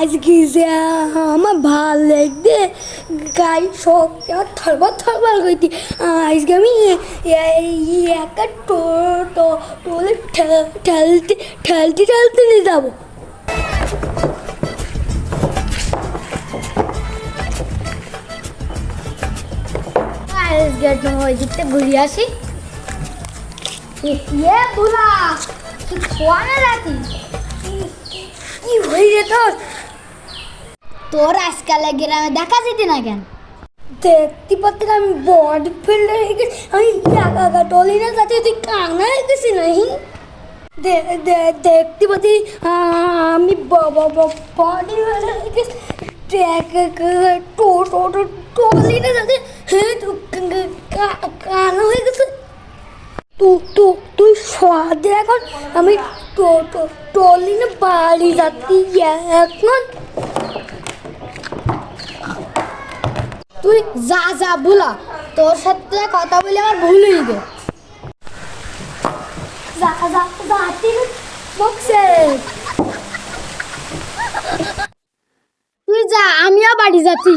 আজকে যে আমার ভাল লাগবে গায়ে সব থরবার থরবার করতে আজকে আমি একা টোলে ঠেলতে ঠেলতে ঠেলতে নিয়ে যাবো। আজকে ওই দিকটা ঘুরে আসি। ইয়ে বুলা কি খোয়া না রাখি কি হয়ে তোর তোর আজকাল গ্রামে দেখা যেতি না কেন? দেখতে পাচ্ছি আমি বডি ফিল্ডার হয়ে গেছি, আমি একা টলি না যাতে তুই কানা হয়ে গেছি নাই দেখতে পাচ্ছি আমি বডি ফিল্ডার হয়ে গেছি টলি না যাতে কানা হয়ে গেছে। তুই স্বাদে এখন আমি টলি না বাড়ি যাচ্ছি এখন। তুই যা যা বুলা, তোর সাথে কথা বলে আমার ভুল হয়ে গে। তুই যা, আমিও বাড়ি যাচ্ছি।